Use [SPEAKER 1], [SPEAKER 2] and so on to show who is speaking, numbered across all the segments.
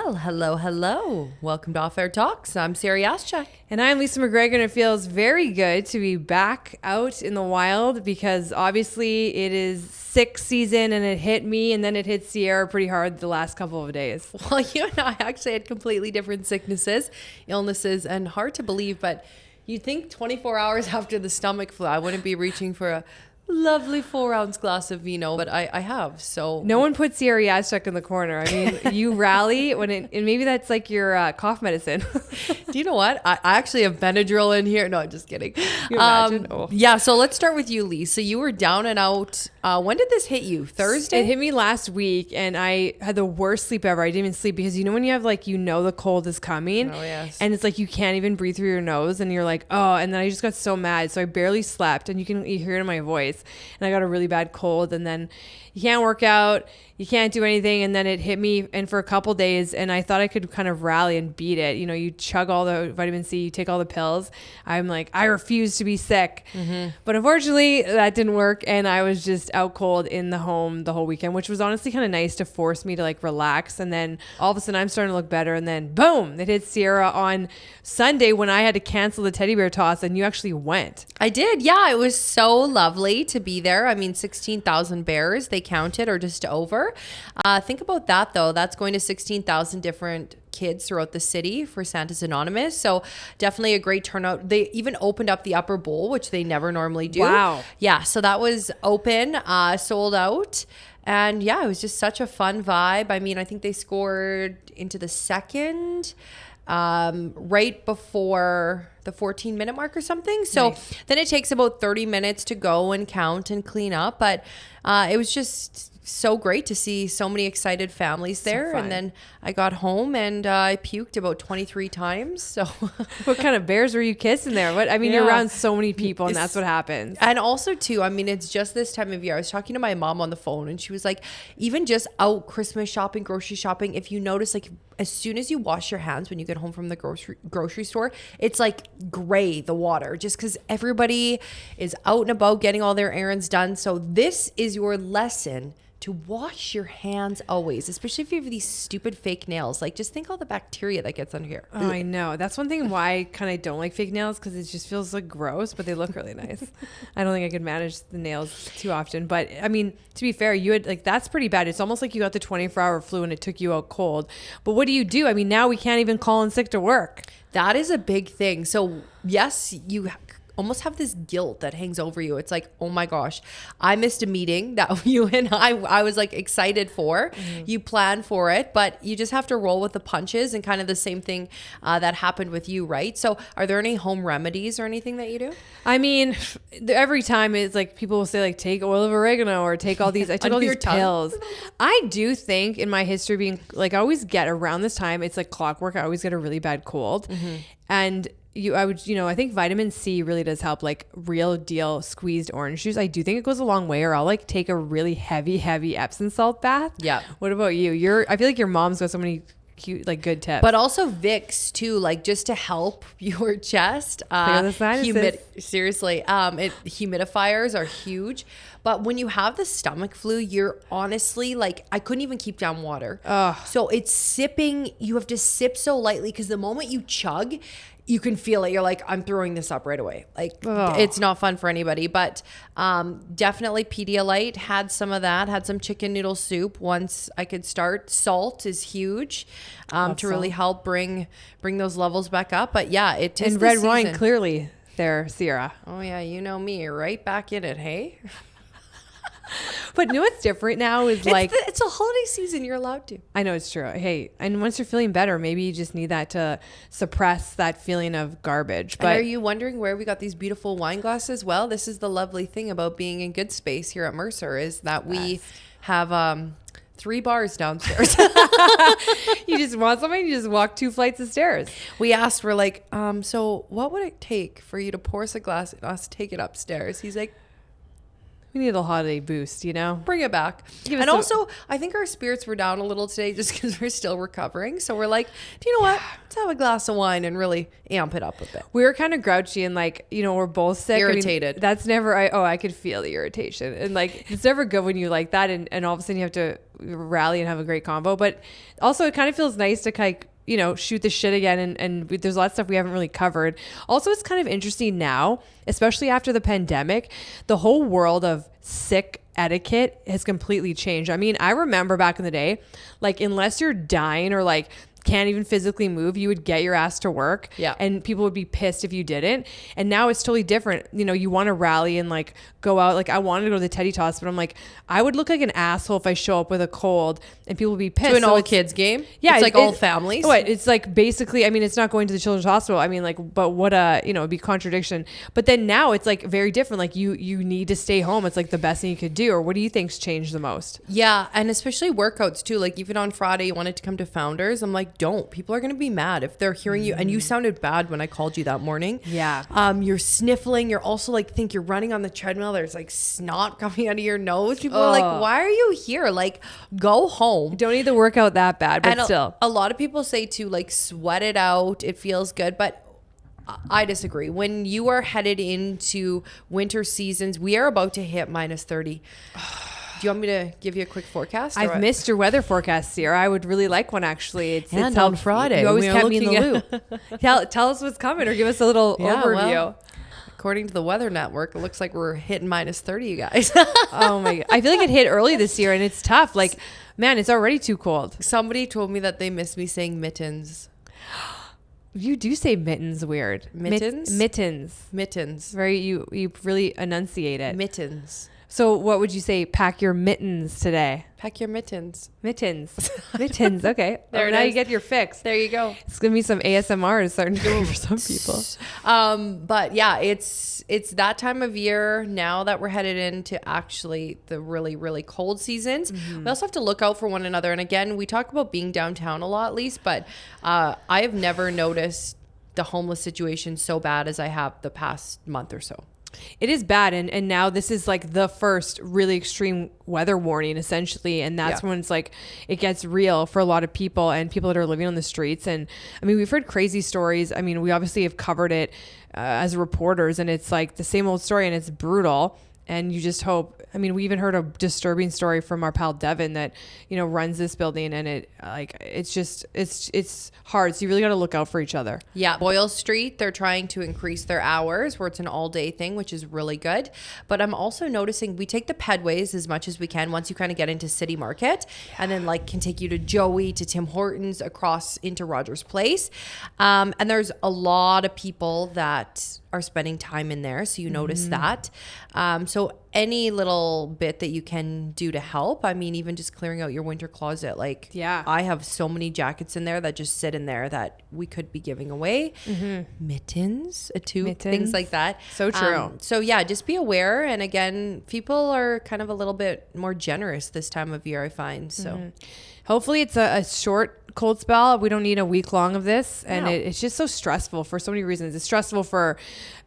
[SPEAKER 1] Well, hello. Welcome to Off Air Talks. I'm Ciara Yaschuk.
[SPEAKER 2] And I'm Lisa MacGregor, and it feels very good to be back out in the wild because obviously it is sick season and it hit me and then it hit Ciara pretty hard the last couple of days.
[SPEAKER 1] Well, you and I actually had completely different sicknesses, illnesses, and hard to believe, but you'd think 24 hours after the stomach flu, I wouldn't be reaching for a lovely 4-ounce glass of vino, but I have. So
[SPEAKER 2] no one put Ciara Yaschuk in the corner. I mean, you rally when it, and maybe that's like your cough medicine.
[SPEAKER 1] Do you know what? I actually have Benadryl in here. No, just kidding.
[SPEAKER 2] You imagine?
[SPEAKER 1] Yeah, so let's start with you, Lee. So you were down and out. When did this hit you? Thursday?
[SPEAKER 2] It hit me last week, and I had the worst sleep ever. I didn't even sleep because you know when you have like, you know the cold is coming.
[SPEAKER 1] Oh, yes.
[SPEAKER 2] And it's like you can't even breathe through your nose, and you're like, oh, and then I just got so mad. So I barely slept, and you hear it in my voice. And I got a really bad cold, and then you can't work out, you can't do anything, and then it hit me, and for a couple days, and I thought I could kind of rally and beat it. You know, you chug all the vitamin C, you take all the pills. I'm like, I refuse to be sick. Mm-hmm. But unfortunately, that didn't work, and I was just out cold in the home the whole weekend, which was honestly kind of nice to force me to like relax. And then all of a sudden, I'm starting to look better, and then boom, it hit Ciara on Sunday when I had to cancel the teddy bear toss, and you actually went.
[SPEAKER 1] I did. Yeah, it was so lovely to be there. I mean, 16,000 bears, they counted, or just over. Think about that, though. That's going to 16,000 different kids throughout the city for Santa's Anonymous. So definitely a great turnout. They even opened up the upper bowl, which they never normally do.
[SPEAKER 2] Wow.
[SPEAKER 1] Yeah, so that was open, sold out. And yeah, it was just such a fun vibe. I mean, I think they scored into the second right before the 14-minute mark or something. So nice. Then it takes about 30 minutes to go and count and clean up. But it was just so great to see so many excited families there. And then I got home and I puked about 23 times. So
[SPEAKER 2] what kind of bears were you kissing there? You're around so many people, and that's what happens.
[SPEAKER 1] And also too, I mean, it's just this time of year. I was talking to my mom on the phone, and she was like, even just out Christmas shopping, grocery shopping, if you notice, like, as soon as you wash your hands when you get home from the grocery store, it's like gray, the water, just because everybody is out and about getting all their errands done. So this is your lesson to wash your hands always, especially if you have these stupid fake nails. Like, just think all the bacteria that gets under here.
[SPEAKER 2] Oh, I know. That's one thing why I kind of don't like fake nails, because it just feels like gross, but they look really nice. I don't think I could manage the nails too often. But I mean, to be fair, you had like, that's pretty bad. It's almost like you got the 24-hour flu and it took you out cold. But what do? I mean, now we can't even call in sick to work.
[SPEAKER 1] That is a big thing. So yes, you almost have this guilt that hangs over you. It's like, oh my gosh, I missed a meeting that you and I was like excited for. Mm-hmm. You plan for it, but you just have to roll with the punches, and kind of the same thing that happened with you, right? So are there any home remedies or anything that you do?
[SPEAKER 2] I mean, every time it's like people will say like, take oil of oregano or take all these, I took all these pills. I do think in my history being like, I always get around this time, it's like clockwork. I always get a really bad cold. Mm-hmm. And I think vitamin C really does help, like real deal squeezed orange juice. I do think it goes a long way, or I'll like take a really heavy Epsom salt bath. Yeah. What about you? I feel like your mom's got so many cute, like good tips.
[SPEAKER 1] But also Vicks too, like just to help your chest. Seriously. Humidifiers are huge. But when you have the stomach flu, you're honestly like, I couldn't even keep down water. So it's sipping. You have to sip so lightly, because the moment you chug, you can feel it. You're like, I'm throwing this up right away. Like, it's not fun for anybody. But definitely Pedialyte, had some of that, had some chicken noodle soup once I could start. Salt is huge to really help bring those levels back up. But yeah, it is.
[SPEAKER 2] And red wine, clearly there, Ciara.
[SPEAKER 1] Oh yeah, you know me. You're right back in it, hey?
[SPEAKER 2] But you know what's different now is
[SPEAKER 1] it's a holiday season. You're allowed to.
[SPEAKER 2] I know, it's true. Hey, and once you're feeling better, maybe you just need that to suppress that feeling of garbage. But
[SPEAKER 1] and are you wondering where we got these beautiful wine glasses? Well, this is the lovely thing about being in good space here at Mercer, is that we have 3 bars downstairs.
[SPEAKER 2] You just want something, you just walk 2 flights of stairs.
[SPEAKER 1] We asked, we're like, so what would it take for you to pour us a glass and us take it upstairs? He's like,
[SPEAKER 2] we need a holiday boost, you know?
[SPEAKER 1] Bring it back. And also, I think our spirits were down a little today just because we're still recovering. So we're like, do you know what? Let's have a glass of wine and really amp it up a bit.
[SPEAKER 2] We were kind of grouchy and like, you know, we're both sick.
[SPEAKER 1] Irritated.
[SPEAKER 2] I mean, that's never, I could feel the irritation. And like, it's never good when you like that. And all of a sudden you have to rally and have a great convo. But also it kind of feels nice to like, you know, shoot the shit again. And there's a lot of stuff we haven't really covered. Also, it's kind of interesting now, especially after the pandemic, the whole world of sick etiquette has completely changed. I mean, I remember back in the day, like unless you're dying or like can't even physically move, you would get your ass to work.
[SPEAKER 1] Yeah.
[SPEAKER 2] And people would be pissed if you didn't. And now it's totally different. You know, you want to rally and like go out. Like I wanted to go to the Teddy Toss, but I'm like, I would look like an asshole if I show up with a cold and people would be pissed.
[SPEAKER 1] To an all kids game?
[SPEAKER 2] Yeah.
[SPEAKER 1] It's like all families.
[SPEAKER 2] What? It's like basically, I mean, it's not going to the children's hospital. I mean, like, but what you know, it'd be contradiction. But then now it's like very different. Like you need to stay home. It's like the best thing you could do. Or what do you think's changed the most?
[SPEAKER 1] Yeah. And especially workouts too. Like even on Friday, you wanted to come to Founders. I'm like, don't. People are going to be mad if they're hearing you. And you sounded bad when I called you that morning.
[SPEAKER 2] Yeah.
[SPEAKER 1] You're sniffling. You're also like, think you're running on the treadmill. There's like snot coming out of your nose. People are like, why are you here? Like, go home.
[SPEAKER 2] You don't need the workout that bad, but
[SPEAKER 1] and
[SPEAKER 2] still.
[SPEAKER 1] A lot of people say to like sweat it out. It feels good. But I disagree. When you are headed into winter seasons, we are about to hit minus 30. Do you want me to give you a quick forecast?
[SPEAKER 2] I've missed your weather forecast, Ciara. I would really like one, actually. It's
[SPEAKER 1] on Friday.
[SPEAKER 2] You always kept me in the loop. Tell us what's coming or give us a little overview.
[SPEAKER 1] Well, according to the Weather Network, it looks like we're hitting minus 30, you guys.
[SPEAKER 2] Oh, my God. I feel like it hit early this year, and it's tough. Like, man, it's already too cold.
[SPEAKER 1] Somebody told me that they miss me saying mittens.
[SPEAKER 2] You do say mittens weird.
[SPEAKER 1] Mittens?
[SPEAKER 2] Mittens. Very, you really enunciate it.
[SPEAKER 1] Mittens.
[SPEAKER 2] So what would you say? Pack your mittens today.
[SPEAKER 1] Pack your mittens.
[SPEAKER 2] Mittens. Okay.
[SPEAKER 1] There
[SPEAKER 2] now you get your fix.
[SPEAKER 1] There you go.
[SPEAKER 2] It's going to be some ASMR to start doing for some people.
[SPEAKER 1] But yeah, it's that time of year now that we're headed into actually the really, really cold seasons. Mm-hmm. We also have to look out for one another. And again, we talk about being downtown a lot, Lise, but I have never noticed the homeless situation so bad as I have the past month or so.
[SPEAKER 2] It is bad. And now this is like the first really extreme weather warning, essentially. And that's when it's like, it gets real for a lot of people and people that are living on the streets. And I mean, we've heard crazy stories. I mean, we obviously have covered it as reporters, and it's like the same old story, and it's brutal. And you just hope, I mean, we even heard a disturbing story from our pal Devin that, you know, runs this building, and it's hard. So you really got to look out for each other.
[SPEAKER 1] Yeah. Boyle Street, they're trying to increase their hours where it's an all day thing, which is really good. But I'm also noticing we take the pedways as much as we can once you kind of get into City Market, and then like can take you to Joey, to Tim Hortons, across into Rogers Place. And there's a lot of people that are spending time in there. So you notice that. So any little bit that you can do to help. I mean, even just clearing out your winter closet. Like, I have so many jackets in there that just sit in there that we could be giving away. Mittens, things like that.
[SPEAKER 2] So true.
[SPEAKER 1] So yeah, just be aware. And again, people are kind of a little bit more generous this time of year, I find. So
[SPEAKER 2] hopefully it's a short cold spell. We don't need a week long of this. And it's just so stressful for so many reasons. It's stressful for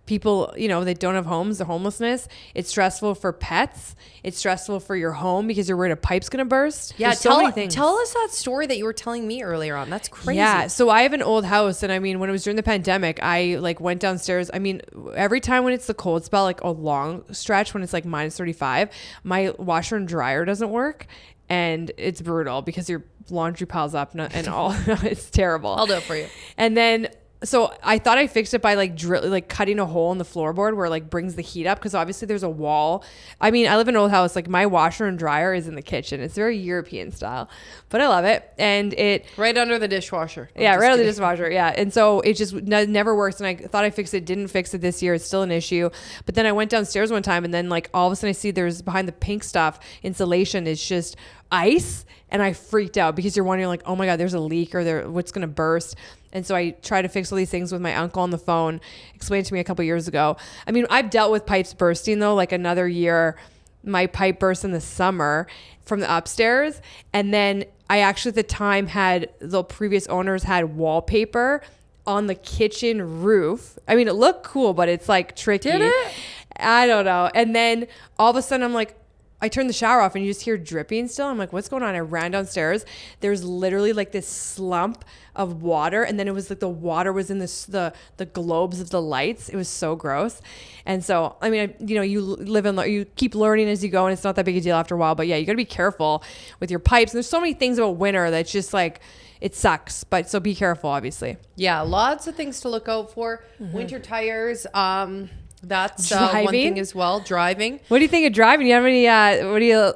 [SPEAKER 2] people, you know, that don't have homes, the homelessness. It's stressful for pets. It's stressful for your home because you're worried a pipe's going to burst.
[SPEAKER 1] Yeah. Tell us that story that you were telling me earlier on. That's crazy.
[SPEAKER 2] Yeah. So I have an old house, and I mean, when it was during the pandemic, I like went downstairs. I mean, every time when it's the cold spell, like a long stretch when it's like minus 35, my washer and dryer doesn't work. And it's brutal because your laundry piles up and all. It's terrible.
[SPEAKER 1] I'll do it for you.
[SPEAKER 2] And then, so I thought I fixed it by like cutting a hole in the floorboard where it like brings the heat up, because obviously there's a wall. I mean, I live in an old house. Like my washer and dryer is in the kitchen. It's very European style, but I love it. And it
[SPEAKER 1] right under the dishwasher.
[SPEAKER 2] Right under the dishwasher. Yeah. And so it just never works. And I thought I fixed it, didn't fix it this year. It's still an issue. But then I went downstairs one time, and then like all of a sudden I see there's behind the pink stuff, insulation is just ice. And I freaked out because you're wondering like, oh my God, there's a leak or what's going to burst. And so I tried to fix all these things with my uncle on the phone, explained to me a couple years ago. I mean, I've dealt with pipes bursting though, like another year, my pipe burst in the summer from the upstairs. And then I actually at the time the previous owners had wallpaper on the kitchen roof. I mean, it looked cool, but it's like tricky.
[SPEAKER 1] Did it?
[SPEAKER 2] I don't know. And then all of a sudden I'm like, I turned the shower off and you just hear dripping still. I'm like, what's going on? I ran downstairs. There's literally like this slump of water. And then it was like the water was in the globes of the lights. It was so gross. And so, I mean, you keep learning as you go, and it's not that big a deal after a while. But yeah, you got to be careful with your pipes. And there's so many things about winter that's just like, it sucks. But so be careful, obviously.
[SPEAKER 1] Yeah, lots of things to look out for. Winter tires. That's one thing as well. Driving.
[SPEAKER 2] What do you think of driving? You have any?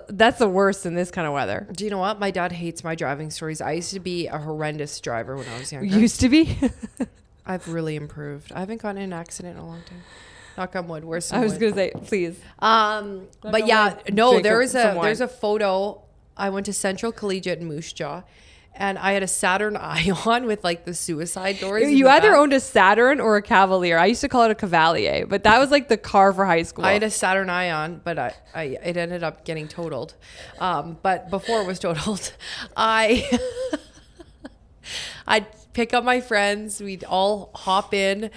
[SPEAKER 2] That's the worst in this kind of weather.
[SPEAKER 1] Do you know what? My dad hates my driving stories. I used to be a horrendous driver when I was younger.
[SPEAKER 2] Used to be.
[SPEAKER 1] I've really improved. I haven't gotten in an accident in a long time. Knock on wood. Where's some
[SPEAKER 2] I was
[SPEAKER 1] wood?
[SPEAKER 2] gonna say, please.
[SPEAKER 1] But yeah, no. There's a photo. I went to Central Collegiate in Moose Jaw. And I had a Saturn Ion with like the suicide doors.
[SPEAKER 2] You either owned a Saturn or a Cavalier. I used to call it a Cavalier, but that was like the car for high school.
[SPEAKER 1] I had a Saturn Ion, but it ended up getting totaled. But before it was totaled, I'd pick up my friends. We'd all hop in.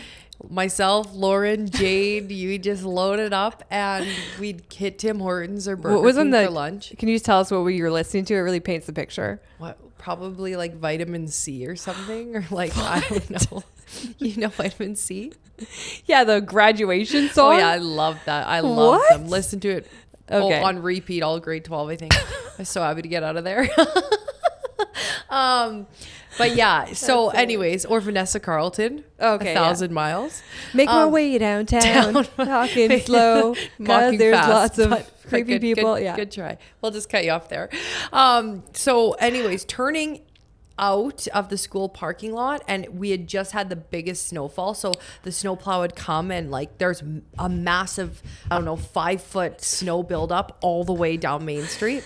[SPEAKER 1] Myself, Lauren, Jade, you just load it up and we'd hit Tim Hortons or Burger King for lunch.
[SPEAKER 2] Can you just tell us what you were listening to? It really paints the picture.
[SPEAKER 1] What? Probably like vitamin C or something, or like, I don't know. You know vitamin C?
[SPEAKER 2] Yeah, the graduation song.
[SPEAKER 1] Oh yeah, I love that. I love them. Listen to it on repeat all grade 12, I think. I was so happy to get out of there. But yeah, so anyways, or Vanessa Carlton, 1,000 miles.
[SPEAKER 2] Make my way downtown, talking slow, because there's lots of creepy people.
[SPEAKER 1] Good try. We'll just cut you off there. So anyways, turning out of the school parking lot, and we had just had the biggest snowfall, so the snowplow had come, and like there's a massive 5-foot snow buildup all the way down Main Street.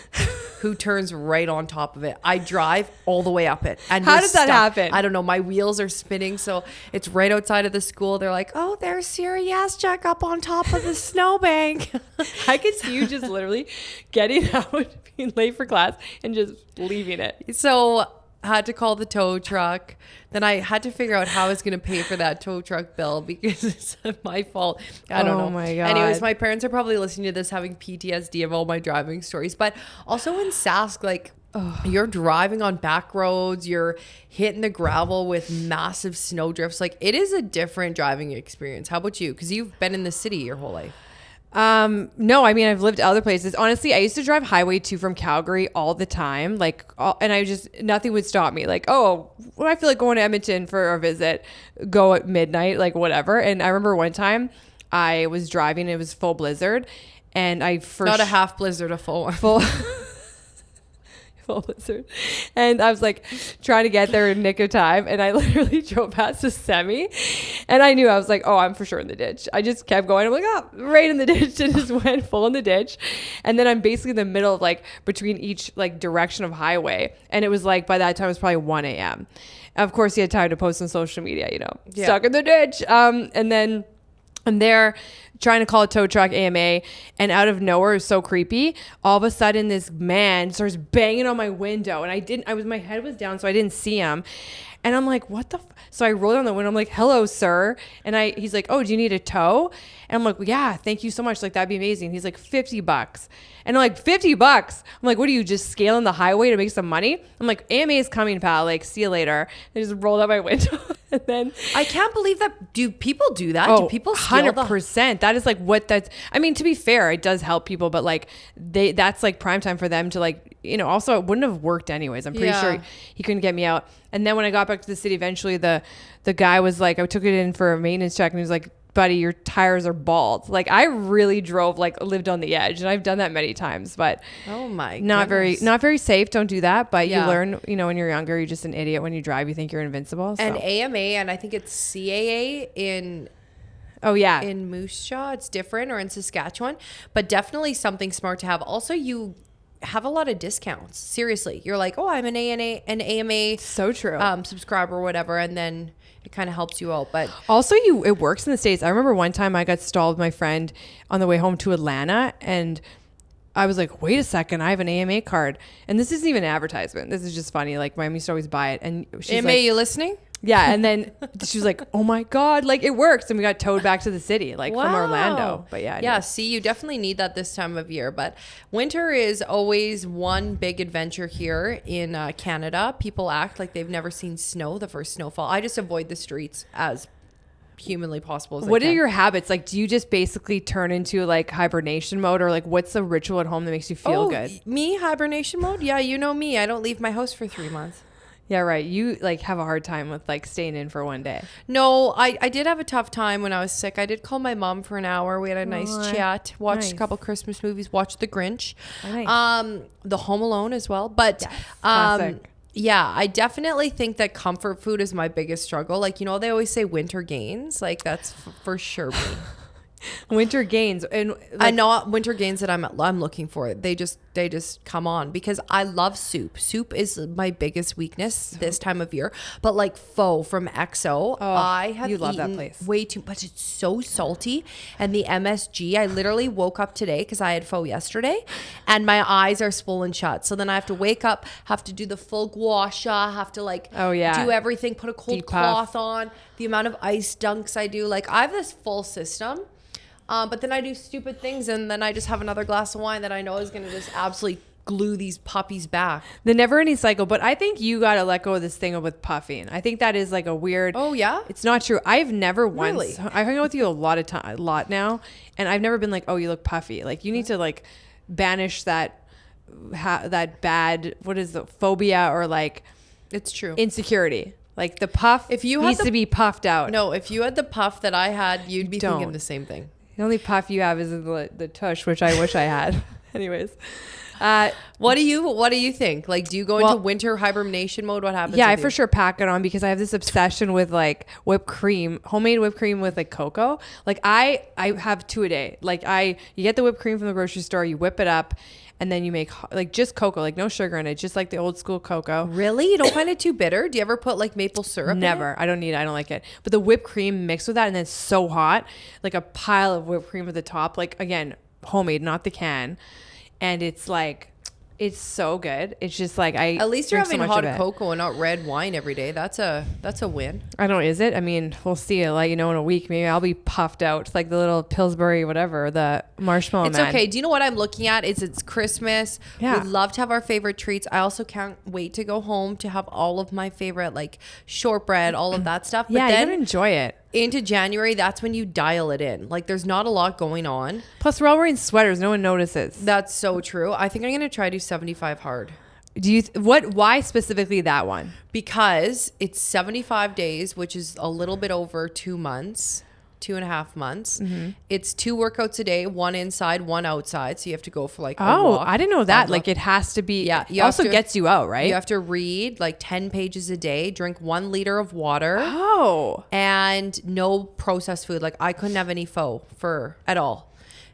[SPEAKER 1] Who turns right on top of it? I drive all the way up it. And
[SPEAKER 2] how does that happen?
[SPEAKER 1] I don't know. My wheels are spinning, so it's right outside of the school. They're like, "Oh, there's Ciara Yaschuk up on top of the snowbank."
[SPEAKER 2] I could see you just literally getting out, being late for class, and just leaving it.
[SPEAKER 1] So had to call the tow truck. Then I had to figure out how I was going to pay for that tow truck bill because it's my fault. I don't know.
[SPEAKER 2] Oh my God.
[SPEAKER 1] Anyways, my parents are probably listening to this having PTSD of all my driving stories. But also in Sask, like you're driving on back roads, you're hitting the gravel with massive snow drifts. Like it is a different driving experience. How about you? Because you've been in the city your whole life.
[SPEAKER 2] No, I mean, I've lived other places. Honestly, I used to drive Highway 2 from Calgary all the time. Nothing would stop me. Like, when I feel like going to Edmonton for a visit, go at midnight, like whatever. And I remember one time I was driving, it was full blizzard, and
[SPEAKER 1] not a half blizzard, a full one.
[SPEAKER 2] Full blizzard. And I was like trying to get there in nick of time, and I literally drove past a semi, and I knew, I was like, I'm for sure in the ditch. I just kept going. I'm like, right in the ditch, and just went full in the ditch. And then I'm basically in the middle of like between each like direction of highway, and it was like by that time it was probably 1 a.m. Of course, he had time to post on social media, stuck in the ditch. And then I'm there trying to call a tow truck, AMA, and out of nowhere, it was so creepy. All of a sudden, this man starts banging on my window, and my head was down, so I didn't see him. And I'm like, what the? So I roll down the window. I'm like, hello, sir. And he's like, oh, do you need a tow? And I'm like, well, yeah, thank you so much. Like, that'd be amazing. He's like, $50. And I'm like, $50? I'm like, what are you, just scaling the highway to make some money? I'm like, AMA is coming, pal. Like, see you later. I just rolled out my window. And then
[SPEAKER 1] I can't believe that. Do people do that? Do people scale
[SPEAKER 2] 100%. That is like I mean, to be fair, it does help people, but like that's like prime time for them to like, also it wouldn't have worked anyways. I'm pretty sure he couldn't get me out. And then when I got back to the city, eventually the guy was like, I took it in for a maintenance check, and he was like, buddy, your tires are bald. Like I really lived on the edge, and I've done that many times, but not very safe. Don't do that. But you learn, when you're younger, you're just an idiot. When you drive, you think you're invincible. So.
[SPEAKER 1] And AMA, and I think it's CAA in Moose Jaw, it's different, or in Saskatchewan, but definitely something smart to have. Also, you have a lot of discounts. Seriously, you're like, I'm an AMA,
[SPEAKER 2] so true,
[SPEAKER 1] subscriber or whatever, and then it kind of helps you out. But
[SPEAKER 2] also it works in the States. I remember one time I got stalled with my friend on the way home to Atlanta, and I was like, wait a second, I have an AMA card. And this isn't even an advertisement. This is just funny. Like, Mom used to always buy it. And she's
[SPEAKER 1] AMA,
[SPEAKER 2] like,
[SPEAKER 1] you listening?
[SPEAKER 2] Yeah. And then she was like, oh my God, like it works. And we got towed back to the city, like from Orlando. But yeah.
[SPEAKER 1] Yeah. See, you definitely need that this time of year. But winter is always one big adventure here in Canada. People act like they've never seen snow, the first snowfall. I just avoid the streets as humanly possible as
[SPEAKER 2] what are your habits? Like, do you just basically turn into like hibernation mode, or like what's the ritual at home that makes you feel good?
[SPEAKER 1] Me, hibernation mode? Yeah, you know me. I don't leave my house for 3 months.
[SPEAKER 2] Yeah, right. You like have a hard time with like staying in for one day.
[SPEAKER 1] No, I did have a tough time when I was sick. I did call my mom for an hour. We had a nice chat, watched a couple Christmas movies, watched The Grinch, The Home Alone as well. But classic. Yeah, I definitely think that comfort food is my biggest struggle. Like, you know, they always say winter gains. Like, that's for sure me.
[SPEAKER 2] Winter gains. And like,
[SPEAKER 1] I know winter gains that I'm looking for. They just come on because I love soup. Soup is my biggest weakness this time of year. But like pho from XO, I have eaten that place way too much. It's so salty. And the MSG, I literally woke up today because I had pho yesterday and my eyes are swollen shut. So then I have to wake up, have to do the full gua sha, have to like do everything, put a cold cloth on. The amount of ice dunks I do. Like I have this full system. But then I do stupid things and then I just have another glass of wine that I know is going to just absolutely glue these puppies back.
[SPEAKER 2] The never ending cycle. But I think you got to let go of this thing with puffing. I think that is like a weird.
[SPEAKER 1] Oh, yeah?
[SPEAKER 2] It's not true. I've never once. I hang out with you a lot now. And I've never been like, oh, you look puffy. Like you need to like banish that bad, what is the phobia or like.
[SPEAKER 1] It's true.
[SPEAKER 2] Insecurity. Like the puff needs to be puffed out.
[SPEAKER 1] No, if you had the puff that I had, you'd be thinking the same thing.
[SPEAKER 2] The only puff you have is the tush, which I wish I had. Anyways,
[SPEAKER 1] what do you think? Like, do you go into winter hibernation mode? What happens?
[SPEAKER 2] Yeah, I for sure pack it on because I have this obsession with like whipped cream, homemade whipped cream with like cocoa. Like I have 2 a day. Like you get the whipped cream from the grocery store, you whip it up. And then you make like just cocoa, like no sugar in it, just like the old school cocoa.
[SPEAKER 1] Really? You don't find it too bitter? Do you ever put like maple syrup
[SPEAKER 2] Never.
[SPEAKER 1] in it?
[SPEAKER 2] I don't need it. I don't like it. But the whipped cream mixed with that and then it's so hot, like a pile of whipped cream at the top, like again, homemade, not the can. And it's like, it's so good. It's just like
[SPEAKER 1] at least you're having hot cocoa and not red wine every day. That's a win.
[SPEAKER 2] I don't. Is it? I mean, we'll see. Like in a week, maybe I'll be puffed out like the little Pillsbury whatever, the marshmallow.
[SPEAKER 1] It's okay. Do you know what I'm looking at? It's Christmas.
[SPEAKER 2] Yeah.
[SPEAKER 1] We love to have our favorite treats. I also can't wait to go home to have all of my favorite like shortbread, all of that stuff.
[SPEAKER 2] But then you gotta enjoy it.
[SPEAKER 1] Into January, that's when you dial it in. Like there's not a lot going on.
[SPEAKER 2] Plus we're all wearing sweaters. No one notices.
[SPEAKER 1] That's so true. I think I'm going to try to do 75 hard.
[SPEAKER 2] Why specifically that one?
[SPEAKER 1] Because it's 75 days, which is a little bit over 2 months. 2.5 months. Mm-hmm. It's 2 workouts a day, 1 inside, 1 outside. So you have to go for like a walk.
[SPEAKER 2] I didn't know that. Like it has to be. Yeah. It also gets you out, right?
[SPEAKER 1] You have to read like 10 pages a day, drink 1 liter of water.
[SPEAKER 2] Oh.
[SPEAKER 1] And no processed food. Like I couldn't have any pho at all.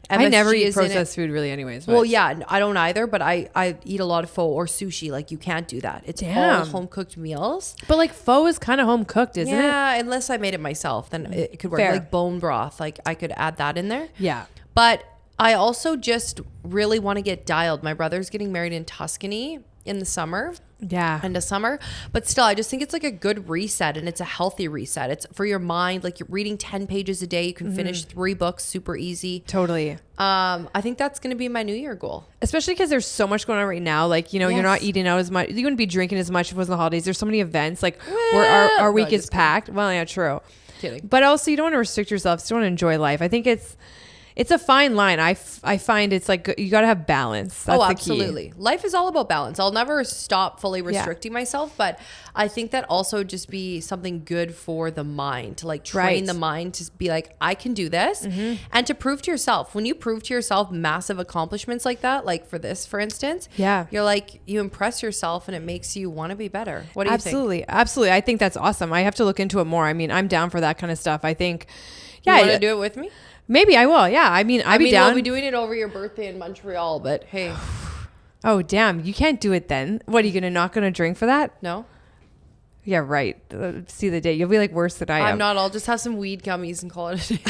[SPEAKER 2] MSG I never eat processed food really anyways.
[SPEAKER 1] Well, yeah, I don't either, but I eat a lot of pho or sushi. Like you can't do that. It's all home cooked meals.
[SPEAKER 2] But like pho is kind of home cooked, isn't it?
[SPEAKER 1] Yeah, unless I made it myself, then it could work.
[SPEAKER 2] Fair.
[SPEAKER 1] Like bone broth, like I could add that in there.
[SPEAKER 2] Yeah.
[SPEAKER 1] But I also just really want to get dialed. My brother's getting married in Tuscany in the summer.
[SPEAKER 2] Yeah.
[SPEAKER 1] End of summer. But still, I just think it's like a good reset and it's a healthy reset. It's for your mind. Like you're reading 10 pages a day. You can finish 3 books super easy.
[SPEAKER 2] Totally.
[SPEAKER 1] I think that's going to be my New Year goal.
[SPEAKER 2] Especially because there's so much going on right now. Like, you're not eating out as much. You wouldn't be drinking as much if it wasn't the holidays. There's so many events. Like where our week is packed. Well, yeah, true.
[SPEAKER 1] Kidding.
[SPEAKER 2] But also you don't want to restrict yourself. You still want to enjoy life. I think it's a fine line. I find it's like you got to have balance. That's
[SPEAKER 1] absolutely. The key. Life is all about balance. I'll never stop fully restricting myself, but I think that also just be something good for the mind to like train the mind to be like, I can do this and to prove to yourself. When you prove to yourself massive accomplishments like that, like for this, for instance, you're like, you impress yourself and it makes you want to be better. What do you think?
[SPEAKER 2] Absolutely. I think that's awesome. I have to look into it more. I mean, I'm down for that kind of stuff. I think,
[SPEAKER 1] you want to do it with me?
[SPEAKER 2] Maybe I will. Yeah. I mean, I'd be down.
[SPEAKER 1] We'll be doing it over your birthday in Montreal, but hey.
[SPEAKER 2] Oh, damn. You can't do it then. What, are you not going to drink for that?
[SPEAKER 1] No.
[SPEAKER 2] Yeah, right. See the day. You'll be like worse than I am.
[SPEAKER 1] I'm not. I'll just have some weed gummies and call it a day.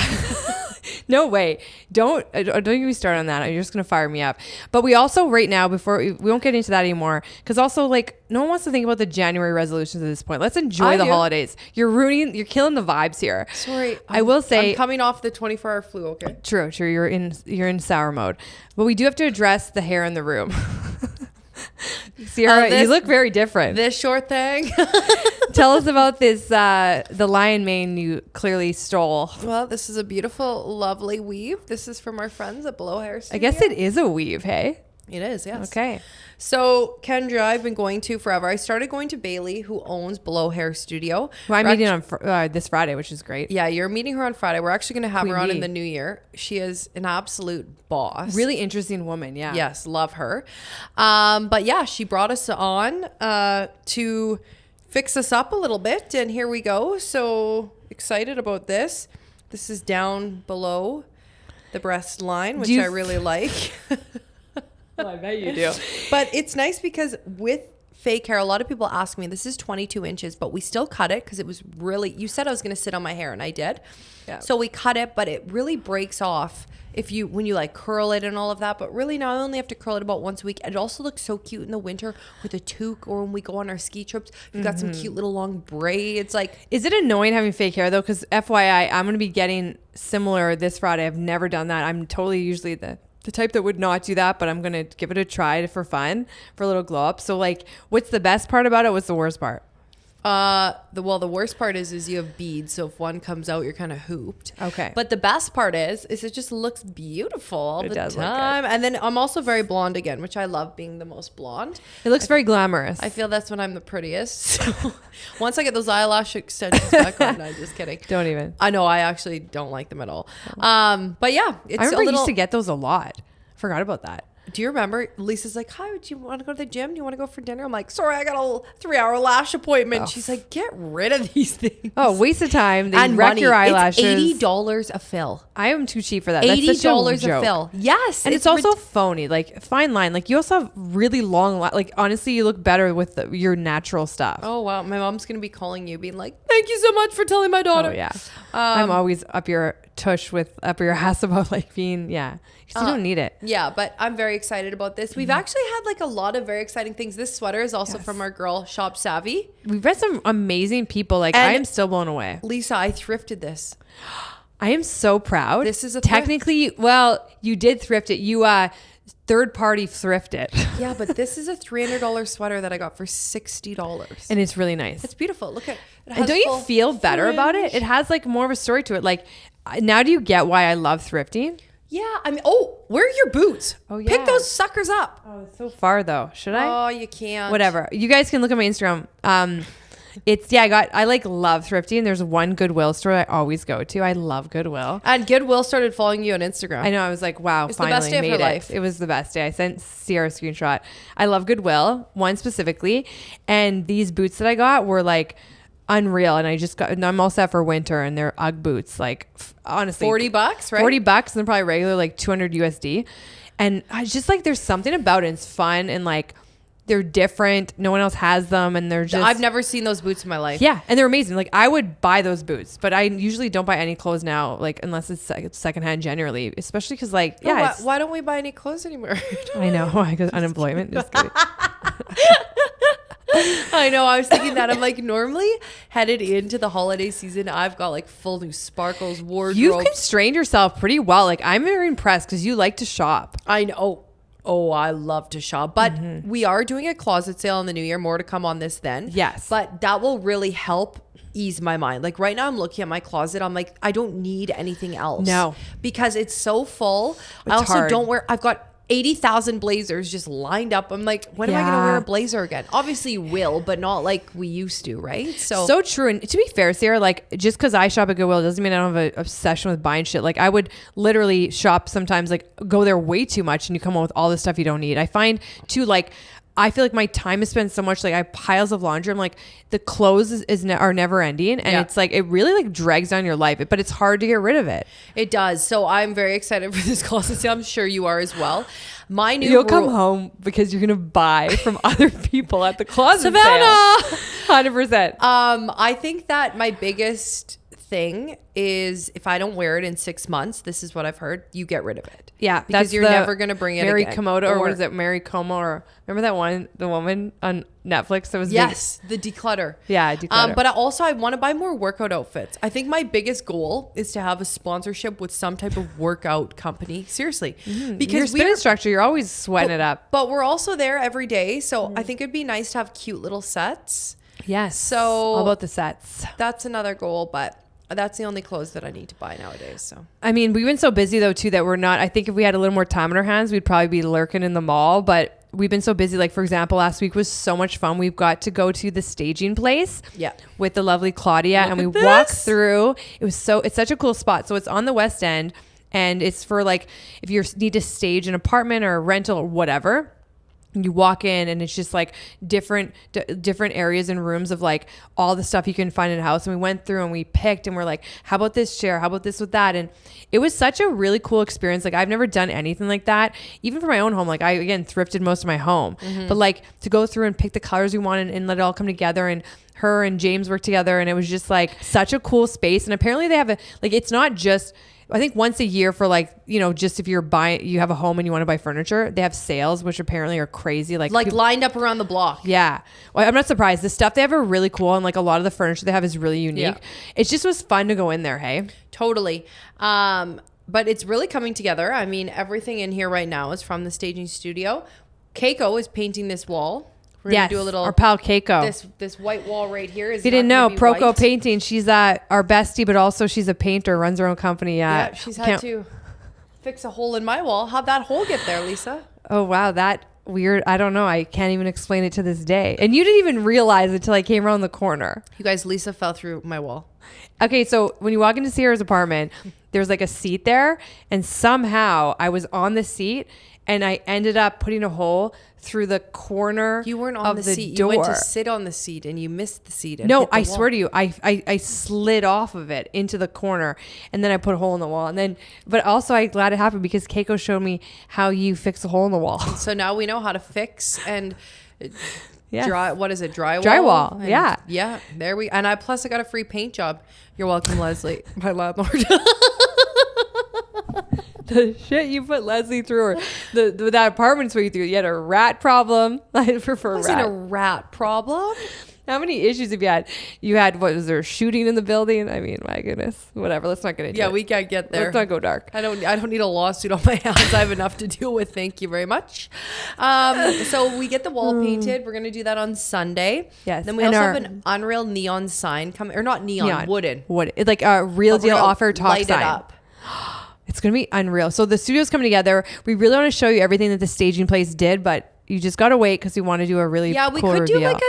[SPEAKER 2] No way. Don't get me started on that. You're just going to fire me up. But we also right now, before we won't get into that anymore, because also like no one wants to think about the January resolutions at this point. Let's enjoy the holidays. You're killing the vibes here.
[SPEAKER 1] Sorry.
[SPEAKER 2] I will say,
[SPEAKER 1] I'm coming off the 24-hour flu. Okay.
[SPEAKER 2] True. You're in sour mode, but we do have to address the hair in the room. Ciara, you look very different.
[SPEAKER 1] This short thing.
[SPEAKER 2] Tell us about this, the lion mane you clearly stole.
[SPEAKER 1] Well, this is a beautiful, lovely weave. This is from our friends at Below Hair Studio.
[SPEAKER 2] I guess it is a weave, hey?
[SPEAKER 1] It is, yes.
[SPEAKER 2] Okay.
[SPEAKER 1] So, Kendra, I've been going to forever. I started going to Bailey, who owns Below Hair Studio.
[SPEAKER 2] Well, I'm meeting on this Friday, which is great.
[SPEAKER 1] Yeah, you're meeting her on Friday. We're actually going to have her on in the new year. She is an absolute boss.
[SPEAKER 2] Really interesting woman, yeah.
[SPEAKER 1] Yes, love her. But yeah, she brought us on to fix us up a little bit, and here we go. So excited about this. This is down below the breast line, which I really like.
[SPEAKER 2] Well, I bet you do.
[SPEAKER 1] But it's nice because with fake hair, a lot of people ask me, this is 22 inches, but we still cut it because it was really, you said I was going to sit on my hair, and I did. Yeah. So we cut it, but it really breaks off when you like curl it and all of that. But really now I only have to curl it about once a week. And it also looks so cute in the winter with a toque, or when we go on our ski trips, we've got some cute little long braids. Like,
[SPEAKER 2] is it annoying having fake hair though? Because FYI, I'm going to be getting similar this Friday. I've never done that. I'm totally usually the type that would not do that, but I'm going to give it a try for fun, for a little glow up. So like, what's the best part about it? What's the worst part?
[SPEAKER 1] The worst part is you have beads, so if one comes out, you're kind of hooped.
[SPEAKER 2] Okay.
[SPEAKER 1] But the best part is it just looks beautiful all the
[SPEAKER 2] does
[SPEAKER 1] time. And then I'm also very blonde again, which I love being the most blonde.
[SPEAKER 2] It looks very glamorous.
[SPEAKER 1] I feel that's when I'm the prettiest. So once I get those eyelash extensions back on, no, just kidding.
[SPEAKER 2] Don't even.
[SPEAKER 1] I know, I actually don't like them at all. But yeah, it's
[SPEAKER 2] I remember I used to get those a lot. Forgot about that.
[SPEAKER 1] Do you remember? Lisa's like, hi, do you want to go to the gym? Do you want to go for dinner? I'm like, sorry, I got a 3-hour lash appointment. Oh. She's like, get rid of these things.
[SPEAKER 2] Oh, waste of time. They wreck your eyelashes.
[SPEAKER 1] It's $80 a fill.
[SPEAKER 2] I am too cheap for that.
[SPEAKER 1] $80 a fill. Yes.
[SPEAKER 2] And it's also phony. Like, fine line. Like, you also have really long, like, honestly, you look better with your natural stuff.
[SPEAKER 1] Oh, wow. My mom's going to be calling you, being like, thank you so much for telling my daughter.
[SPEAKER 2] Oh, yeah. I'm always up your tush up your ass about like being, yeah. You don't need it.
[SPEAKER 1] Yeah, but I'm very excited about this. We've actually had like a lot of very exciting things. This sweater is also from our girl Shop Savvy.
[SPEAKER 2] We've met some amazing people. Like, I am still blown away.
[SPEAKER 1] Lisa, I thrifted this.
[SPEAKER 2] I am so proud.
[SPEAKER 1] This is a
[SPEAKER 2] technically, well, you did thrift it. You third party thrift it.
[SPEAKER 1] Yeah, but this is a $300 sweater that I got for $60.
[SPEAKER 2] And it's really nice.
[SPEAKER 1] It's beautiful. Look at it.
[SPEAKER 2] And don't you feel better about it? It has like more of a story to it. Like, now do you get why I love thrifting?
[SPEAKER 1] Yeah, I mean, where are your boots?
[SPEAKER 2] Oh, yeah.
[SPEAKER 1] Pick those suckers up.
[SPEAKER 2] Oh, it's so far though. Should I?
[SPEAKER 1] Oh, you can't.
[SPEAKER 2] Whatever. You guys can look at my Instagram. I love thrifting. There's one Goodwill store I always go to. I love Goodwill.
[SPEAKER 1] And Goodwill started following you on Instagram.
[SPEAKER 2] I know. I was like, wow,
[SPEAKER 1] it's
[SPEAKER 2] finally
[SPEAKER 1] the best day
[SPEAKER 2] made
[SPEAKER 1] of her
[SPEAKER 2] it.
[SPEAKER 1] life.
[SPEAKER 2] It was the best day. I sent Ciara a screenshot. I love Goodwill, one specifically. And these boots that I got were like unreal. And I'm all set for winter, and they're UGG boots. Like, honestly,
[SPEAKER 1] $40, right?
[SPEAKER 2] $40, and they're probably regular, like 200 USD. And I just like, there's something about it. It's fun, and like, they're different. No one else has them, and they're just...
[SPEAKER 1] I've never seen those boots in my life.
[SPEAKER 2] Yeah, and they're amazing. Like, I would buy those boots, but I usually don't buy any clothes now, like, unless it's secondhand generally, especially because, like, yeah.
[SPEAKER 1] Why don't we buy any clothes anymore?
[SPEAKER 2] I know, because unemployment. Just kidding.
[SPEAKER 1] I know. I was thinking that. I'm like, normally headed into the holiday season, I've got like full new sparkles wardrobe.
[SPEAKER 2] You've constrained yourself pretty well. Like, I'm very impressed because you like to shop.
[SPEAKER 1] I know. Oh, I love to shop. But we are doing a closet sale in the new year. More to come on this then.
[SPEAKER 2] Yes.
[SPEAKER 1] But that will really help ease my mind. Like, right now I'm looking at my closet. I'm like, I don't need anything else.
[SPEAKER 2] No.
[SPEAKER 1] Because it's so full. I also don't wear... I've got 80,000 blazers just lined up. I'm like, when am I going to wear a blazer again? Obviously you will, but not like we used to, right?
[SPEAKER 2] So true. And to be fair, Ciara, like, just because I shop at Goodwill doesn't mean I don't have an obsession with buying shit. Like, I would literally shop sometimes, like, go there way too much, and you come home with all this stuff you don't need. I find too, like, I feel like my time is spent so much, like, I have piles of laundry. I'm like, the clothes are never ending, and it's like, it really like drags down your life, but it's hard to get rid of it.
[SPEAKER 1] It does. So I'm very excited for this closet sale. I'm sure you are as well.
[SPEAKER 2] You'll come home because you're gonna buy from other people at the closet
[SPEAKER 1] Savannah
[SPEAKER 2] sale. 100%.
[SPEAKER 1] I think that my biggest thing is if I don't wear it in 6 months, this is what I've heard, you get rid of it.
[SPEAKER 2] Yeah.
[SPEAKER 1] Because you're never going to bring it
[SPEAKER 2] Mary
[SPEAKER 1] again.
[SPEAKER 2] Komodo, or what is it? Mary Como, or remember that one, the woman on Netflix that was
[SPEAKER 1] yes, the declutter.
[SPEAKER 2] Yeah, declutter.
[SPEAKER 1] But I want to buy more workout outfits. I think my biggest goal is to have a sponsorship with some type of workout company. Seriously.
[SPEAKER 2] Because your spin instructor, you're always sweating it up.
[SPEAKER 1] But we're also there every day. So I think it'd be nice to have cute little sets.
[SPEAKER 2] Yes.
[SPEAKER 1] So
[SPEAKER 2] all about the sets.
[SPEAKER 1] That's another goal, but that's the only clothes that I need to buy nowadays. So
[SPEAKER 2] I mean, we've been so busy though too that we're not. I think if we had a little more time on our hands, we'd probably be lurking in the mall. But we've been so busy. Like for example, last week was so much fun. We've got to go to the staging place.
[SPEAKER 1] Yeah.
[SPEAKER 2] With the lovely Claudia, and we walked through. It's such a cool spot. So it's on the West End, and it's for like if you need to stage an apartment or a rental or whatever. You walk in and it's just like different areas and rooms of like all the stuff you can find in a house. And we went through and we picked and we're like, how about this chair? How about this with that? And it was such a really cool experience. Like I've never done anything like that, even for my own home. Like I, again, thrifted most of my home, but like to go through and pick the colors we wanted and let it all come together, and her and James worked together, and it was just like such a cool space. And apparently they have it's not just, I think once a year for like, just if you have a home and you want to buy furniture, they have sales, which apparently are crazy. Like
[SPEAKER 1] lined up around the block.
[SPEAKER 2] Yeah. Well, I'm not surprised. The stuff they have are really cool. And like a lot of the furniture they have is really unique. Yeah. It just was fun to go in there. Hey,
[SPEAKER 1] totally. But it's really coming together. I mean, everything in here right now is from the staging studio. Keiko is painting this wall. We're gonna do a little.
[SPEAKER 2] Our pal Keiko.
[SPEAKER 1] This white wall right here is.
[SPEAKER 2] If you didn't know, Proco Painting. She's our bestie, but also she's a painter. Runs her own company.
[SPEAKER 1] Yeah, she's had to fix a hole in my wall. How'd that hole get there, Lisa?
[SPEAKER 2] Oh wow, that weird. I don't know. I can't even explain it to this day. And you didn't even realize it until I came around the corner.
[SPEAKER 1] You guys, Lisa fell through my wall.
[SPEAKER 2] Okay, so when you walk into Ciara's apartment, there's like a seat there, and somehow I was on the seat, and I ended up putting a hole through the corner.
[SPEAKER 1] You weren't on the seat.
[SPEAKER 2] Door.
[SPEAKER 1] You went to sit on the seat and you missed the seat.
[SPEAKER 2] No, I swear to you, I slid off of it into the corner, and then I put a hole in the wall. And then, but also I'm glad it happened because Keiko showed me how you fix a hole in the wall.
[SPEAKER 1] So now we know how to fix and what is it? Drywall.
[SPEAKER 2] Drywall.
[SPEAKER 1] And
[SPEAKER 2] yeah.
[SPEAKER 1] Yeah. There we. And I got a free paint job. You're welcome, Leslie, my landlord.
[SPEAKER 2] The shit you put Leslie through, or that apartment suite through. You had a rat problem. I prefer rat.
[SPEAKER 1] It wasn't a rat problem.
[SPEAKER 2] How many issues have you had? You had, what was there, shooting in the building? I mean, my goodness. Whatever. Let's not get into it.
[SPEAKER 1] Yeah, we can't get there.
[SPEAKER 2] Let's not go dark.
[SPEAKER 1] I don't need a lawsuit on my hands. I have enough to deal with. Thank you very much. So we get the wall painted. We're gonna do that on Sunday.
[SPEAKER 2] Yes.
[SPEAKER 1] Then we also have an Unreal neon sign coming, or not neon. Wooden.
[SPEAKER 2] It's like a real deal offer talk
[SPEAKER 1] light
[SPEAKER 2] sign.
[SPEAKER 1] It up.
[SPEAKER 2] It's going to be unreal. So the studio's coming together. We really want to show you everything that the staging place did, but you just got to wait because we want to do a really cool
[SPEAKER 1] we could
[SPEAKER 2] reveal.
[SPEAKER 1] do like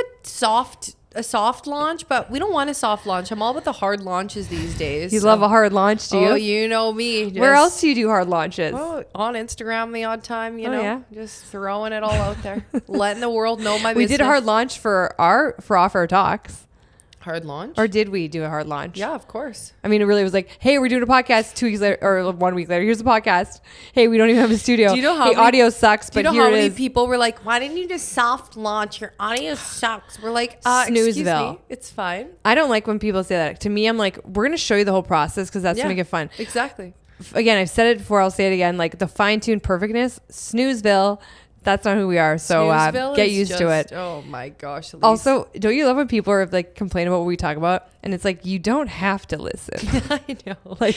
[SPEAKER 1] a soft launch, but we don't want a soft launch. I'm all about the hard launches these days.
[SPEAKER 2] You love a hard launch, do you?
[SPEAKER 1] Oh, you know me.
[SPEAKER 2] Where else do you do hard launches?
[SPEAKER 1] Oh, on Instagram the odd time, you know.
[SPEAKER 2] Yeah.
[SPEAKER 1] Just throwing it all out there. Letting the world know my business.
[SPEAKER 2] We did a hard launch for Off Our Talks.
[SPEAKER 1] Hard launch?
[SPEAKER 2] Or did we do a hard launch?
[SPEAKER 1] Yeah, of course.
[SPEAKER 2] I mean, it really was like, hey, we're doing a podcast 2 weeks later, or 1 week later. Here's the podcast. Hey, we don't even have a studio.
[SPEAKER 1] Do you know how
[SPEAKER 2] audio sucks, but
[SPEAKER 1] here it is. Do you know how many
[SPEAKER 2] is.
[SPEAKER 1] people were like, why didn't you just soft launch? Your audio sucks. We're like,
[SPEAKER 2] Snoozeville.
[SPEAKER 1] Excuse me. It's fine.
[SPEAKER 2] I don't like when people say that. To me, I'm like, we're going to show you the whole process because that's going to make it fun.
[SPEAKER 1] Exactly.
[SPEAKER 2] Again, I've said it before. I'll say it again. Like the fine-tuned perfectness, Snoozeville. That's not who we are. So get used to it.
[SPEAKER 1] Oh my gosh. Elise.
[SPEAKER 2] Also, don't you love when people are like complain about what we talk about? And it's like, you don't have to listen.
[SPEAKER 1] I know. Like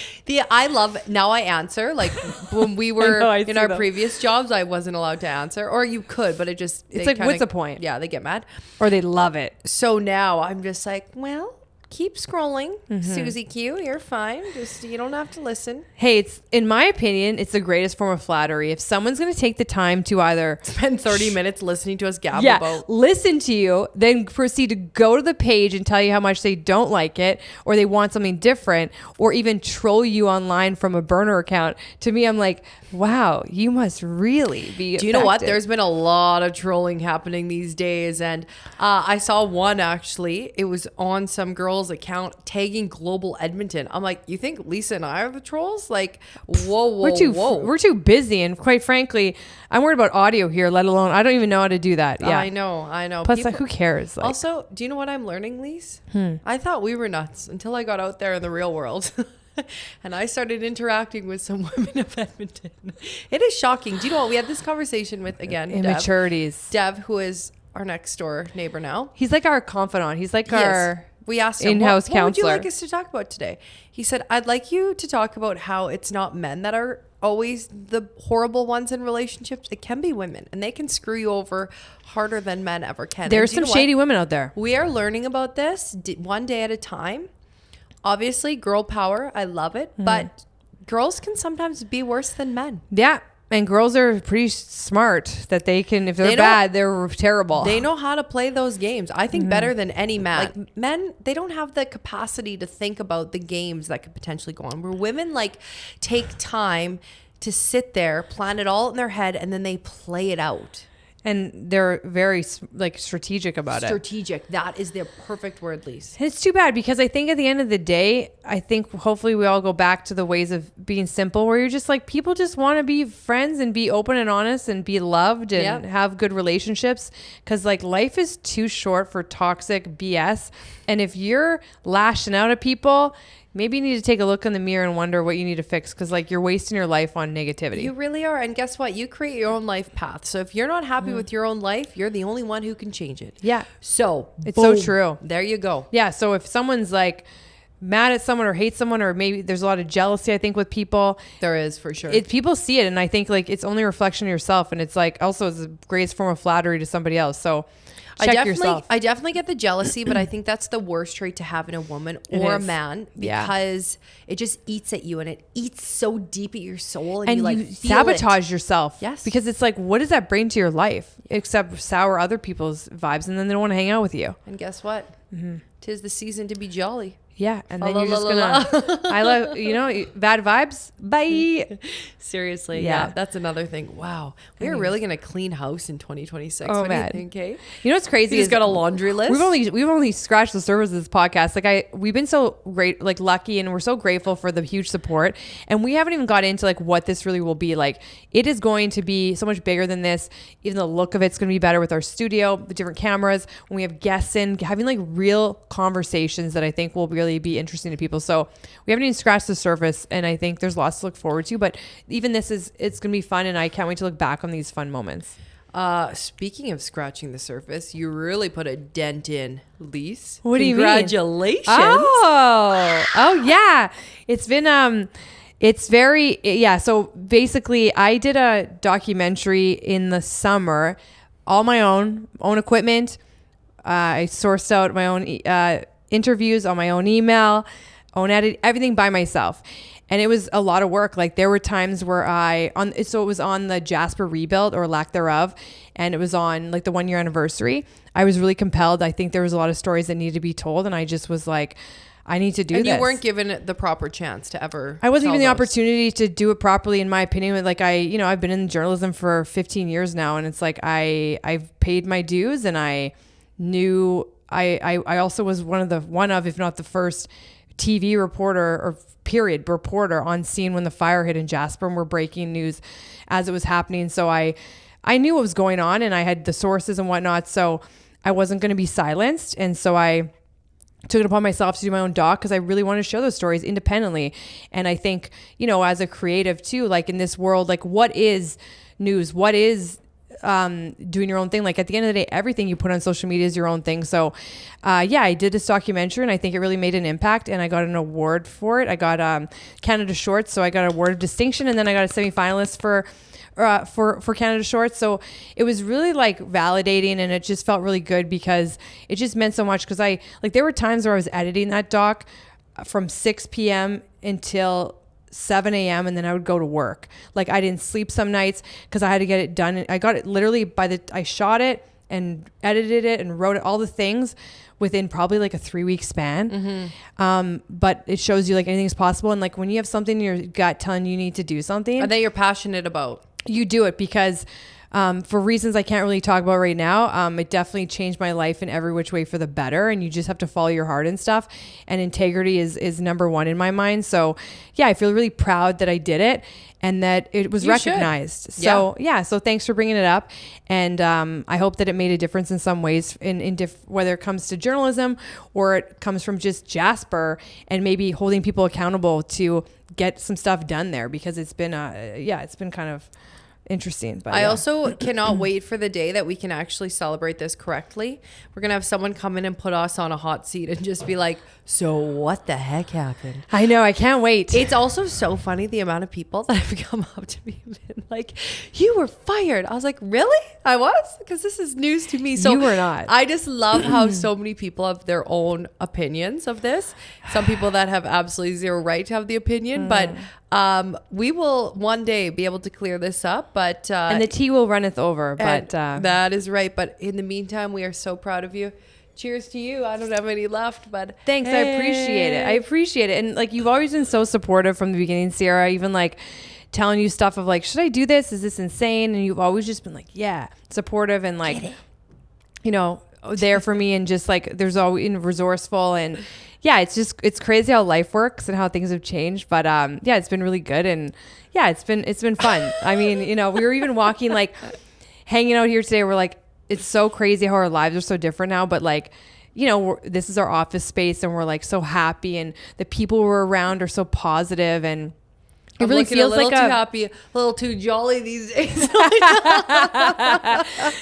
[SPEAKER 1] I love, now I answer. Like when we were in our previous jobs, I wasn't allowed to answer. Or you could, but it's like,
[SPEAKER 2] what's the point?
[SPEAKER 1] Yeah, they get mad.
[SPEAKER 2] Or they love it.
[SPEAKER 1] So now I'm just like, well, keep scrolling. Susie Q, you're fine. Just, you don't have to listen.
[SPEAKER 2] Hey, it's, in my opinion, it's the greatest form of flattery. If someone's going to take the time to either
[SPEAKER 1] spend 30 minutes listening to us gab about,
[SPEAKER 2] listen to you, then proceed to go to the page and tell you how much they don't like it, or they want something different, or even troll you online from a burner account. To me, I'm like, wow, you must really be
[SPEAKER 1] Do you know what? There's been a lot of trolling happening these days. And I saw one actually. It was on some girl's trolls account tagging Global Edmonton. I'm like, you think Lisa and I are the trolls? Like, whoa.
[SPEAKER 2] We're too busy, and quite frankly, I'm worried about audio here. Let alone, I don't even know how to do that. Yeah,
[SPEAKER 1] I know.
[SPEAKER 2] Plus, like, who cares? Like,
[SPEAKER 1] also, do you know what I'm learning, Lise? I thought we were nuts until I got out there in the real world. And I started interacting with some women of Edmonton. It is shocking. Do you know what? We had this conversation with, again,
[SPEAKER 2] immaturities.
[SPEAKER 1] Dev, who is our next door neighbor now.
[SPEAKER 2] He's like our confidant. He's like our
[SPEAKER 1] we asked him,
[SPEAKER 2] in-house
[SPEAKER 1] what would you
[SPEAKER 2] counselor.
[SPEAKER 1] like us to talk about today? He said, I'd like you to talk about how it's not men that are always the horrible ones in relationships. It can be women, and they can screw you over harder than men ever can.
[SPEAKER 2] There's some shady women out there.
[SPEAKER 1] We are learning about this one day at a time. Obviously, girl power. I love it. But girls can sometimes be worse than men.
[SPEAKER 2] Yeah. And girls are pretty smart that they can, if they're bad, they're terrible.
[SPEAKER 1] They know how to play those games. I think better than any man. Like men, they don't have the capacity to think about the games that could potentially go on. Where women like take time to sit there, plan it all in their head, and then they play it out.
[SPEAKER 2] And they're very like strategic about it.
[SPEAKER 1] Strategic. That is their perfect word, Lise.
[SPEAKER 2] It's too bad because I think at the end of the day, I think hopefully we all go back to the ways of being simple where you're just like, people just want to be friends and be open and honest and be loved and have good relationships. Because like life is too short for toxic BS. And if you're lashing out at people, maybe you need to take a look in the mirror and wonder what you need to fix because like you're wasting your life on negativity.
[SPEAKER 1] You really are. And guess what? You create your own life path. So if you're not happy with your own life, you're the only one who can change it.
[SPEAKER 2] Yeah.
[SPEAKER 1] So
[SPEAKER 2] it's so true.
[SPEAKER 1] There you go.
[SPEAKER 2] Yeah. So if someone's like mad at someone or hates someone, or maybe there's a lot of jealousy, I think, with people.
[SPEAKER 1] There is, for sure.
[SPEAKER 2] People see it. And I think like it's only a reflection of yourself. And it's like also it's the greatest form of flattery to somebody else. So check yourself.
[SPEAKER 1] I definitely get the jealousy, but I think that's the worst trait to have in a woman or a man because it just eats at you and it eats so deep at your soul and you like
[SPEAKER 2] sabotage yourself.
[SPEAKER 1] Yes.
[SPEAKER 2] Because it's like, what does that bring to your life except sour other people's vibes and then they don't want to hang out with you.
[SPEAKER 1] And guess what? 'Tis the season to be jolly.
[SPEAKER 2] Yeah, and then you're just gonna I love, bad vibes, bye.
[SPEAKER 1] Seriously, yeah, that's another thing. Wow, we're really gonna clean house in 2026.
[SPEAKER 2] Oh
[SPEAKER 1] what
[SPEAKER 2] man,
[SPEAKER 1] do you think, Kate?
[SPEAKER 2] You know what's crazy?
[SPEAKER 1] He's got a laundry list.
[SPEAKER 2] We've only scratched the surface of this podcast. Like we've been so great, like lucky, and we're so grateful for the huge support. And we haven't even got into like what this really will be like. It is going to be so much bigger than this. Even the look of it's going to be better with our studio, the different cameras. When we have guests in, having like real conversations that I think will really be interesting to people. So we haven't even scratched the surface, and I think there's lots to look forward to. But even it's gonna be fun, and I can't wait to look back on these fun moments.
[SPEAKER 1] Speaking of scratching the surface, you really put a dent in, Lise.
[SPEAKER 2] What do you mean?
[SPEAKER 1] Congratulations!
[SPEAKER 2] Oh yeah. It's been it's very So basically, I did a documentary in the summer, all my own equipment. I sourced out my own interviews on my own email, own edit, everything by myself. And it was a lot of work. Like there were times where it was on the Jasper rebuild or lack thereof. And it was on like the 1 year anniversary. I was really compelled. I think there was a lot of stories that needed to be told. And I just was like, I need to do this.
[SPEAKER 1] And you weren't given it the proper chance to ever.
[SPEAKER 2] I wasn't given the opportunity to do it properly, in my opinion. Like I've been in journalism for 15 years now. And it's like, I've paid my dues, and I knew I also was one of, if not the first TV reporter on scene when the fire hit in Jasper, and we're breaking news as it was happening. So I knew what was going on, and I had the sources and whatnot. So I wasn't going to be silenced. And so I took it upon myself to do my own doc because I really want to show those stories independently. And I think, as a creative too, like in this world, like what is news? What is doing your own thing? Like at the end of the day, everything you put on social media is your own thing. So I did this documentary, and I think it really made an impact, and I got an award for it. I got Canada Shorts, so I got an award of distinction, and then I got a semi-finalist for Canada Shorts. So it was really like validating, and it just felt really good because it just meant so much. Because there were times where I was editing that doc from 6 p.m. until 7 a.m. and then I would go to work. Like I didn't sleep some nights because I had to get it done. I got it literally I shot it and edited it and wrote it, all the things within probably like a 3-week span. But it shows you like anything's possible. And like when you have something in your gut telling you need to do something,
[SPEAKER 1] and that you're passionate about,
[SPEAKER 2] you do it because for reasons I can't really talk about right now. It definitely changed my life in every which way for the better. And you just have to follow your heart and stuff. And integrity is number one in my mind. So yeah, I feel really proud that I did it and that it was recognized. So so thanks for bringing it up. And I hope that it made a difference in some ways whether it comes to journalism or it comes from just Jasper and maybe holding people accountable to get some stuff done there, because it's been it's been kind of interesting. But
[SPEAKER 1] I also cannot wait for the day that we can actually celebrate this correctly. We're gonna have someone come in and put us on a hot seat and just be like, so what the heck happened?
[SPEAKER 2] I know, I can't wait.
[SPEAKER 1] It's also so funny the amount of people that have come up to me and been like, you were fired. I was like, really? I was? Because this is news to me. So
[SPEAKER 2] you were not.
[SPEAKER 1] I just love how so many people have their own opinions of this. Some people that have absolutely zero right to have the opinion, but we will one day be able to clear this up, but
[SPEAKER 2] and the tea will runneth over. But
[SPEAKER 1] that is right. But in the meantime, we are so proud of you. Cheers to you. I don't have any left, but
[SPEAKER 2] thanks. Hey. I appreciate it. And like, you've always been so supportive from the beginning, Ciara, even like telling you stuff of like, should I do this? Is this insane? And you've always just been like, yeah, supportive and like, you know, there for me, and just like, there's always resourceful. And yeah, it's crazy how life works and how things have changed. But yeah, it's been really good. And yeah, it's been fun. I mean, you know, we were even walking, like hanging out here today. We're like, it's so crazy how our lives are so different now, but like, you know, this is our office space and we're like so happy, and the people we're around are so positive, and it really feels like
[SPEAKER 1] too happy, a little too jolly these days.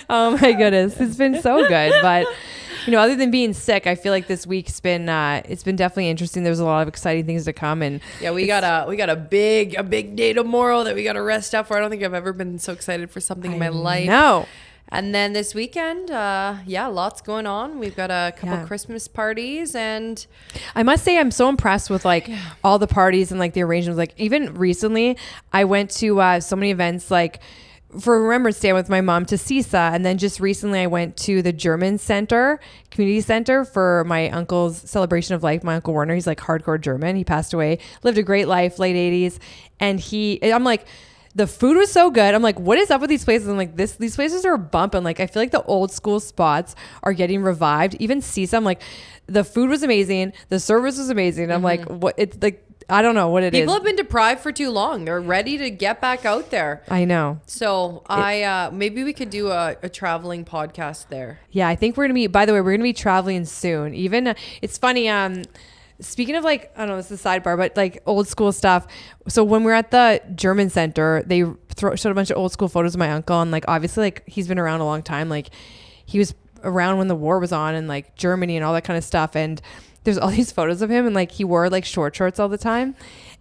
[SPEAKER 2] Oh my goodness, it's been so good. But you know, other than being sick, I feel like this week's been it's been definitely interesting. There's a lot of exciting things to come, and
[SPEAKER 1] yeah, we got a big day tomorrow that we got to rest up for. I don't think I've ever been so excited for something in my life.
[SPEAKER 2] No.
[SPEAKER 1] And then this weekend, lots going on. We've got a couple Christmas parties, and
[SPEAKER 2] I must say I'm so impressed with like all the parties and like the arrangements. Like even recently, I went to so many events, like for Remembrance Day with my mom to CISA, and then just recently I went to the German Community Center for my uncle's celebration of life. My Uncle Werner, he's like hardcore German. He passed away, lived a great life, late 80s, and I'm like, the food was so good. I'm like, what is up with these places? I'm like, these places are bumping. Like, I feel like the old school spots are getting revived. Even CISA, I'm like, the food was amazing. The service was amazing. I'm like, what? It's like, I don't know what it is.
[SPEAKER 1] People have been deprived for too long. They're ready to get back out there.
[SPEAKER 2] I know.
[SPEAKER 1] So maybe we could do a traveling podcast there.
[SPEAKER 2] Yeah, I think we're going to be, by the way, we're going to be traveling soon. Even, it's funny, speaking of like, I don't know, it's a sidebar, but like old school stuff. So when we were at the German Center, they showed a bunch of old school photos of my uncle. And like, obviously like he's been around a long time. Like he was around when the war was on, and like Germany and all that kind of stuff. And there's all these photos of him, and like he wore like short shorts all the time.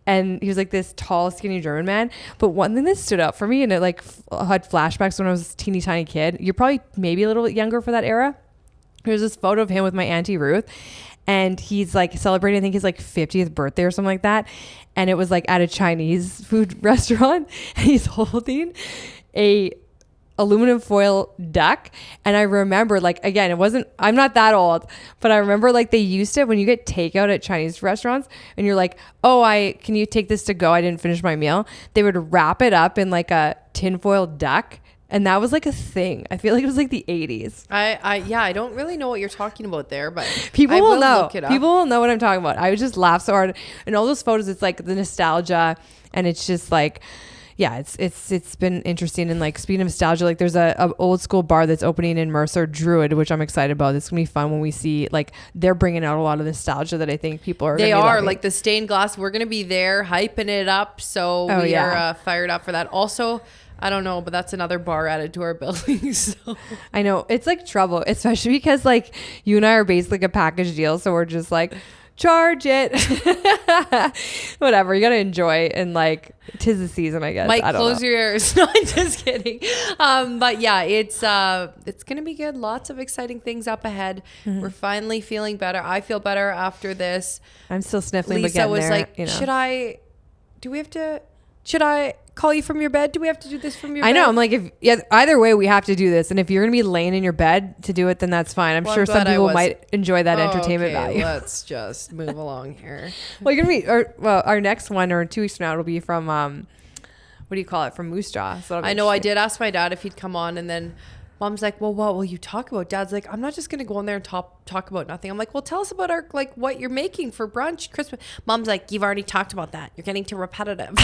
[SPEAKER 2] And he was like this tall, skinny German man. But one thing that stood out for me, and it like had flashbacks when I was a teeny tiny kid. You're probably maybe a little bit younger for that era. There's this photo of him with my Auntie Ruth. And he's like celebrating, I think his like 50th birthday or something like that. And it was like at a Chinese food restaurant. And he's holding a aluminum foil duck. And I remember like, again, I'm not that old, but I remember like they used to, when you get takeout at Chinese restaurants and you're like, oh, can you take this to go? I didn't finish my meal. They would wrap it up in like a tinfoil duck. And that was like a thing. I feel like it was like the 80s.
[SPEAKER 1] I don't really know what you're talking about there, but
[SPEAKER 2] people will know. People will know what I'm talking about. I would just laugh so hard. And all those photos, it's like the nostalgia, and it's just like, yeah, it's been interesting. And like, speaking of nostalgia, like there's a old school bar that's opening in Mercer, Druid, which I'm excited about. It's gonna be fun when we see like they're bringing out a lot of nostalgia that I think people are.
[SPEAKER 1] They are like the stained glass. We're gonna be there hyping it up. So we are fired up for that. Also, I don't know, but that's another bar added to our building. So
[SPEAKER 2] I know it's like trouble, especially because like you and I are basically like a package deal. So we're just like, charge it. Whatever. You got to enjoy, and like 'tis the season, I guess.
[SPEAKER 1] Mike, close your ears. No, I'm just kidding. But yeah, it's going to be good. Lots of exciting things up ahead. Mm-hmm. We're finally feeling better. I feel better after this.
[SPEAKER 2] I'm still sniffling.
[SPEAKER 1] Lisa was there, like, you know. Should I call you from your bed? Do we have to do this from your bed?
[SPEAKER 2] I know. I'm like, either way, we have to do this. And if you're going to be laying in your bed to do it, then that's fine. I'm sure some people might enjoy that entertainment value.
[SPEAKER 1] Let's just move along here.
[SPEAKER 2] Well, you're going to be, our next one, or 2 weeks from now, it'll be from, what do you call it, from Moose Jaw. So
[SPEAKER 1] I know. I did ask my dad if he'd come on, and then Mom's like, well, what will you talk about? Dad's like, I'm not just going to go on there and talk about nothing. I'm like, well, tell us about our, like, what you're making for brunch, Christmas. Mom's like, you've already talked about that. You're getting too repetitive.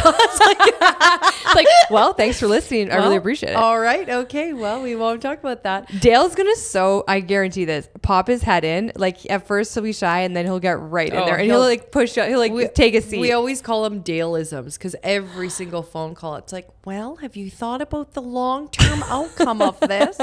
[SPEAKER 2] Like, well, thanks for listening. I really appreciate it.
[SPEAKER 1] All right. Okay. Well, we won't talk about that.
[SPEAKER 2] Dale's going to I guarantee this, pop his head in. Like, at first he'll be shy, and then he'll get right in there. And he'll like push out. He'll like take a seat.
[SPEAKER 1] We always call them Dale-isms because every single phone call, it's like, well, have you thought about the long-term outcome of this?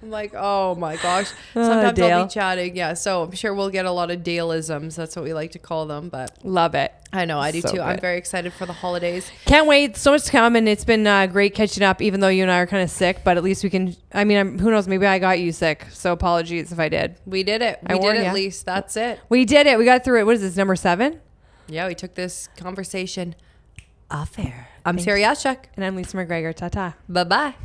[SPEAKER 1] I'm like, oh my gosh. Sometimes I'll be chatting. Yeah. So I'm sure we'll get a lot of Dale-isms. That's what we like to call them. But
[SPEAKER 2] love it.
[SPEAKER 1] I know. I do too.
[SPEAKER 2] Good.
[SPEAKER 1] I'm very excited for the holidays.
[SPEAKER 2] Can't wait. So much to come. And it's been great catching up, even though you and I are kind of sick. But at least we can, I mean, who knows? Maybe I got you sick. So apologies if I did.
[SPEAKER 1] We did it. We did at least. That's it.
[SPEAKER 2] We did it. We got through it. What is this, number 7?
[SPEAKER 1] Yeah. We took this conversation off air. I'm Ciara Yaschuk.
[SPEAKER 2] And I'm Lisa MacGregor. Ta-ta.
[SPEAKER 1] Bye-bye.